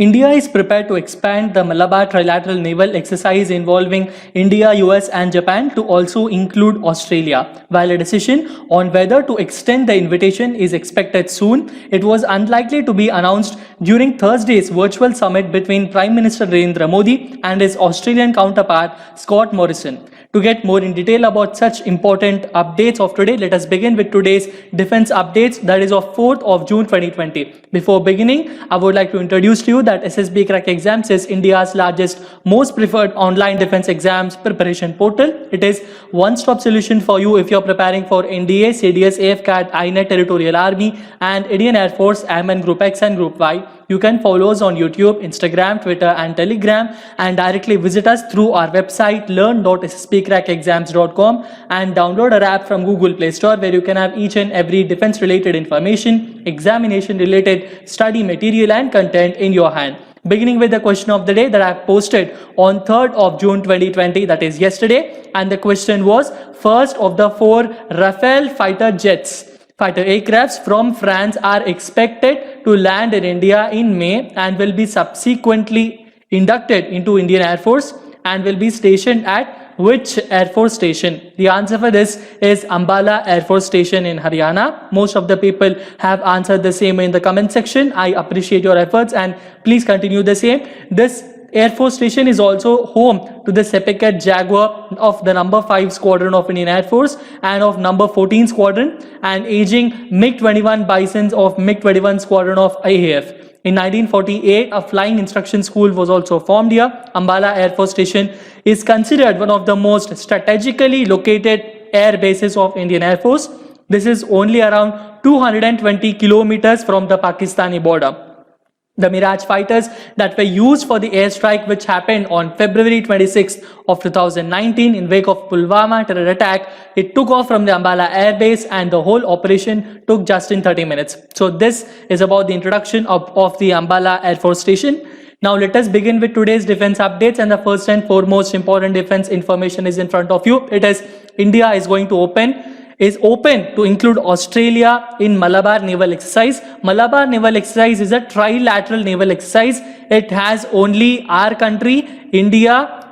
India is prepared to expand the Malabar Trilateral Naval Exercise involving India, US, and Japan to also include Australia. While a decision on whether to extend the invitation is expected soon, it was unlikely to be announced during Thursday's virtual summit between Prime Minister Narendra Modi and his Australian counterpart Scott Morrison. To get more in detail about such important updates of today, let us begin with today's defense updates, that is of 4th of June 2020. Before beginning, I would like to introduce to you that SSB Crack Exams is India's largest, most preferred online defense exams preparation portal. It is one-stop solution for you if you're preparing for NDA, CDS, AFCAT, INET, Territorial Army, and Indian Air Force, AMN Group X and Group Y. You can follow us on YouTube, Instagram, Twitter, and Telegram, and directly visit us through our website learn.ssbcrackexams.com and download our app from Google Play Store, where you can have each and every defense-related information, examination-related study material, and content in your hand. Beginning with the question of the day that I have posted on 3rd of June 2020, that is yesterday, and the question was, first of the 4 Rafale fighter aircrafts from France are expected to land in India in May and will be subsequently inducted into Indian Air Force and will be stationed at which Air Force station? The answer for this is Ambala Air Force Station in Haryana. Most of the people have answered the same in the comment section. I appreciate your efforts and please continue the same. This Air Force Station is also home to the Sepiket Jaguar of the number 5 Squadron of Indian Air Force and of number 14 Squadron, and aging MiG-21 Bisons of MiG-21 Squadron of IAF. In 1948, a flying instruction school was also formed here. Ambala Air Force Station is considered one of the most strategically located air bases of Indian Air Force. This is only around 220 kilometers from the Pakistani border. The Mirage fighters that were used for the airstrike, which happened on February 26th of 2019 in wake of Pulwama terror attack, it took off from the Ambala Air Base and the whole operation took just in 30 minutes. So this is about the introduction of the Ambala Air Force Station. Now let us begin with today's defense updates, and the first and foremost important defense information is in front of you. It is India is open to include Australia in Malabar Naval Exercise. Malabar Naval Exercise is a trilateral naval exercise. It has only our country, India,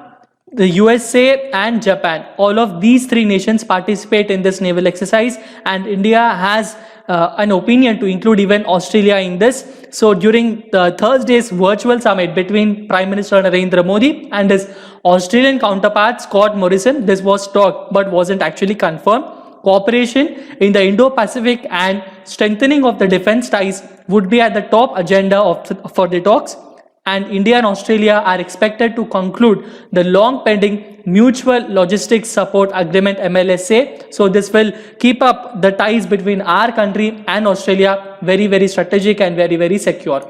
the USA and Japan. All of these 3 nations participate in this naval exercise, and India has an opinion to include even Australia in this. So during the Thursday's virtual summit between Prime Minister Narendra Modi and his Australian counterpart Scott Morrison, this was talked but wasn't actually confirmed. Cooperation in the Indo-Pacific and strengthening of the defense ties would be at the top agenda for the talks, and India and Australia are expected to conclude the long-pending Mutual Logistics Support Agreement MLSA. So this will keep up the ties between our country and Australia very, very strategic and very, very secure.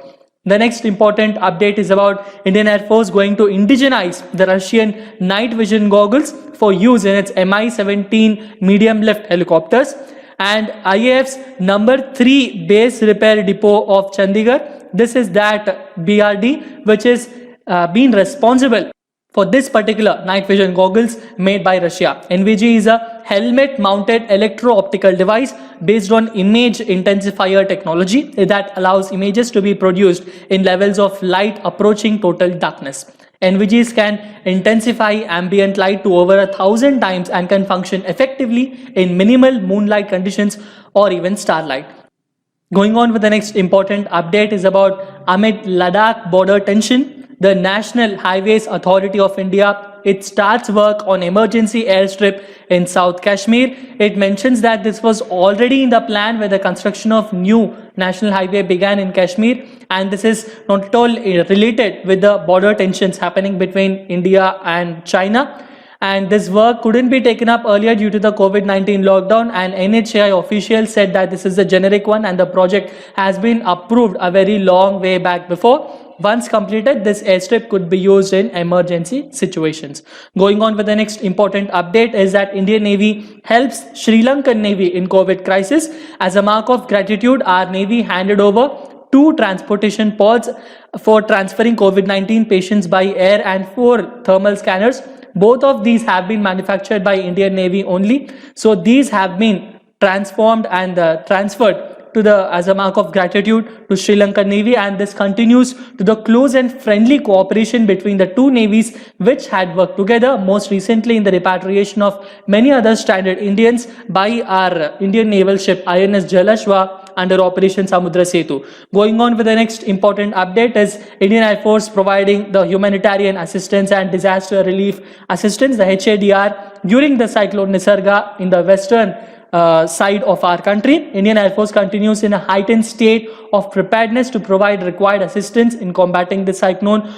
The next important update is about Indian Air Force going to indigenize the Russian night vision goggles for use in its Mi-17 medium lift helicopters, and IAF's number 3 base repair depot of Chandigarh. This is that BRD which is been responsible for this particular night vision goggles made by Russia. NVG is a helmet-mounted electro-optical device based on image intensifier technology that allows images to be produced in levels of light approaching total darkness. NVGs can intensify ambient light to over 1,000 times and can function effectively in minimal moonlight conditions or even starlight. Going on with the next important update is about amid Ladakh border tension, the National Highways Authority of India, it starts work on emergency airstrip in South Kashmir. It mentions that this was already in the plan when the construction of new national highway began in Kashmir, and this is not at all related with the border tensions happening between India and China. And this work couldn't be taken up earlier due to the COVID-19 lockdown, and NHAI officials said that this is a generic one and the project has been approved a very long way back before. Once completed, this airstrip could be used in emergency situations. Going on with the next important update is that Indian Navy helps Sri Lankan Navy in COVID crisis. As a mark of gratitude, our Navy handed over 2 transportation pods for transferring COVID-19 patients by air and 4 thermal scanners. Both of these have been manufactured by Indian Navy only. So these have been transformed and transferred as a mark of gratitude to Sri Lankan Navy, and this continues to the close and friendly cooperation between the two navies which had worked together, most recently in the repatriation of many other stranded Indians by our Indian naval ship INS Jalashwa under Operation Samudra Setu. Going on with the next important update is Indian Air Force providing the humanitarian assistance and disaster relief assistance, the HADR, during the cyclone Nisarga in the western side of our country. Indian Air Force continues in a heightened state of preparedness to provide required assistance in combating the cyclone.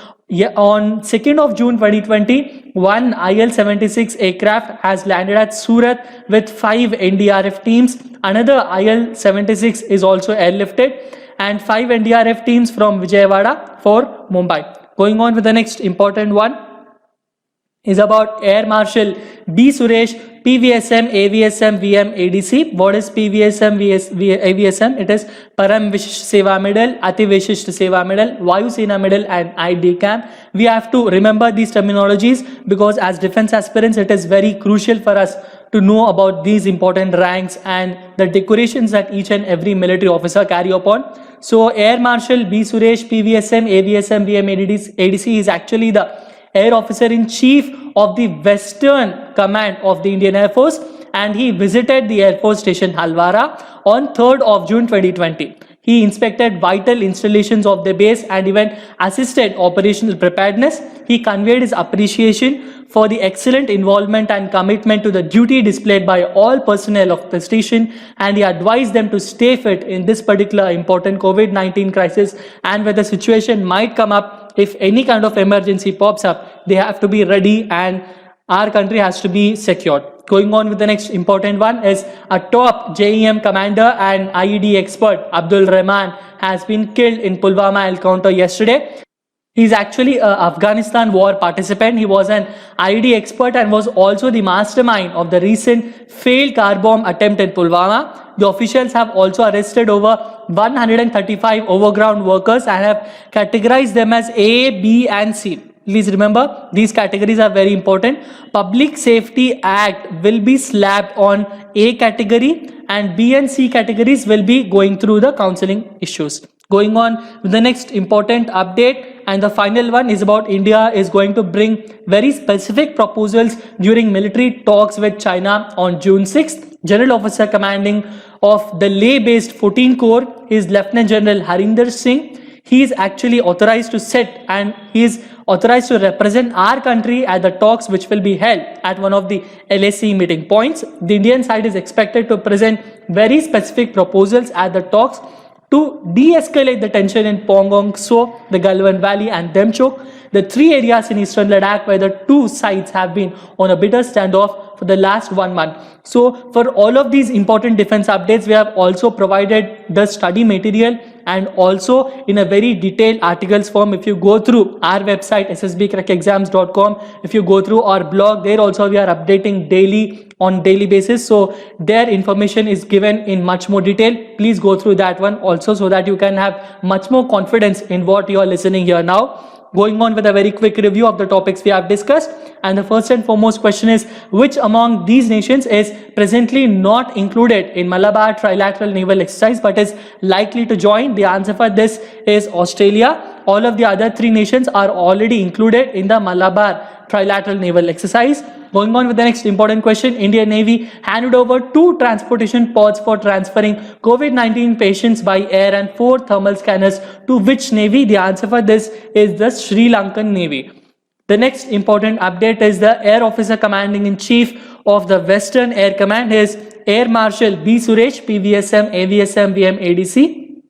On 2nd of June 2020, one IL-76 aircraft has landed at Surat with 5 NDRF teams. Another IL-76 is also airlifted, and 5 NDRF teams from Vijayawada for Mumbai. Going on with the next important one is about Air Marshal B. Suresh, PVSM, AVSM, VM, ADC. What is PVSM, AVSM? It is Param Vishisht Seva Medal, Ati Vishisht Seva Medal, Vayu Sena Medal, and IDCAM. We have to remember these terminologies because as defense aspirants, it is very crucial for us to know about these important ranks and the decorations that each and every military officer carry upon. So Air Marshal B. Suresh, PVSM, AVSM, VM, ADC is actually the Air Officer in Chief of the Western Command of the Indian Air Force, and he visited the Air Force Station Halwara on 3rd of June 2020. He inspected vital installations of the base and even assisted operational preparedness. He conveyed his appreciation for the excellent involvement and commitment to the duty displayed by all personnel of the station, and he advised them to stay fit in this particular important COVID-19 crisis, and where the situation might come up, if any kind of emergency pops up, they have to be ready and our country has to be secured. Going on with the next important one is a top JEM commander and IED expert, Abdul Rahman, has been killed in Pulwama encounter yesterday. He is actually an Afghanistan war participant. He was an IED expert and was also the mastermind of the recent failed car bomb attempt in Pulwama. The officials have also arrested over 135 overground workers and have categorized them as A, B and C. Please remember, these categories are very important. Public Safety Act will be slapped on A category and B and C categories will be going through the counseling issues. Going on with the next important update, and the final one is about India is going to bring very specific proposals during military talks with China on June 6th. General Officer Commanding of the Leh-based 14 Corps is Lieutenant General Harinder Singh. He is actually authorized to sit and he is authorized to represent our country at the talks which will be held at one of the LAC meeting points. The Indian side is expected to present very specific proposals at the talks to de-escalate the tension in Pangong Tso, the Galwan Valley and Demchok, the 3 areas in eastern Ladakh where the 2 sides have been on a bitter standoff for the last 1 month. So for all of these important defense updates, we have also provided the study material and also in a very detailed articles form. If you go through our website ssbcrackexams.com, if you go through our blog, there also we are updating on daily basis, so their information is given in much more detail. Please go through that one also so that you can have much more confidence in what you are listening here now. Going on with a very quick review of the topics we have discussed, and the first and foremost question is, which among these nations is presently not included in Malabar Trilateral Naval Exercise but is likely to join? The answer for this is Australia. All of the other 3 nations are already included in the Malabar Trilateral Naval Exercise. Going on with the next important question, Indian Navy handed over 2 transportation pods for transferring COVID-19 patients by air and 4 thermal scanners to which Navy? The answer for this is the Sri Lankan Navy. The next important update is the Air Officer Commanding in Chief of the Western Air Command is Air Marshal B. Suresh, PVSM, AVSM, VM, ADC.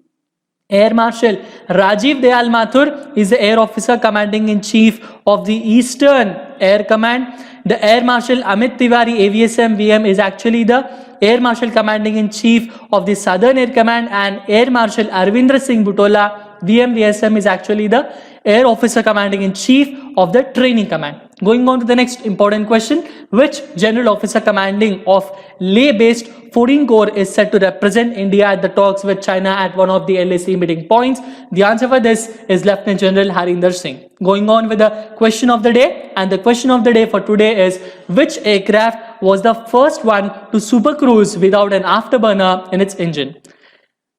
Air Marshal Rajiv Dayal Mathur is the Air Officer Commanding in Chief of the Eastern Air Command. The Air Marshal Amit Tiwari, AVSM, VM is actually the Air Marshal Commanding in Chief of the Southern Air Command, and Air Marshal Arvinder Singh Butola, VM, VSM is actually the Air Officer Commanding in Chief of the Training Command. Going on to the next important question, which General Officer Commanding of Leh-based 14 Corps is set to represent India at the talks with China at one of the LAC meeting points? The answer for this is Lieutenant General Harinder Singh. Going on with the question of the day, and the question of the day for today is, which aircraft was the first one to supercruise without an afterburner in its engine?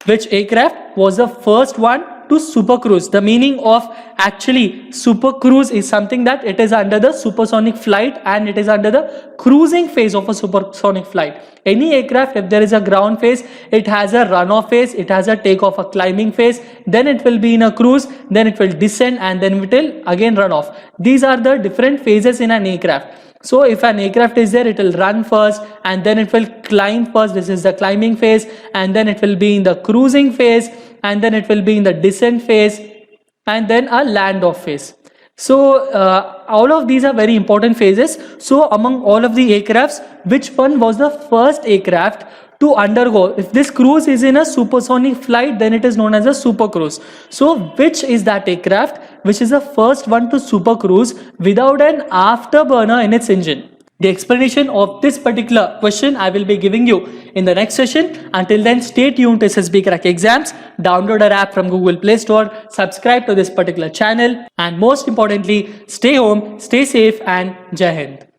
Which aircraft was the first one to supercruise? The meaning of actually supercruise is something that it is under the supersonic flight and it is under the cruising phase of a supersonic flight. Any aircraft, if there is a ground phase, it has a runoff phase, it has a takeoff, a climbing phase, then it will be in a cruise, then it will descend, and then it will again run off. These are the different phases in an aircraft. So if an aircraft is there, it will run first and then it will climb first. This is the climbing phase, and then it will be in the cruising phase, and then it will be in the descent phase, and then a land off phase. So all of these are very important phases. So among all of the aircrafts, which one was the first aircraft to undergo? If this cruise is in a supersonic flight, then it is known as a supercruise. So which is that aircraft which is the first one to supercruise without an afterburner in its engine? The explanation of this particular question I will be giving you in the next session. Until then, stay tuned to SSB Crack Exams. Download our app from Google Play Store, subscribe to this particular channel, and most importantly, stay home, stay safe, and Jai Hind.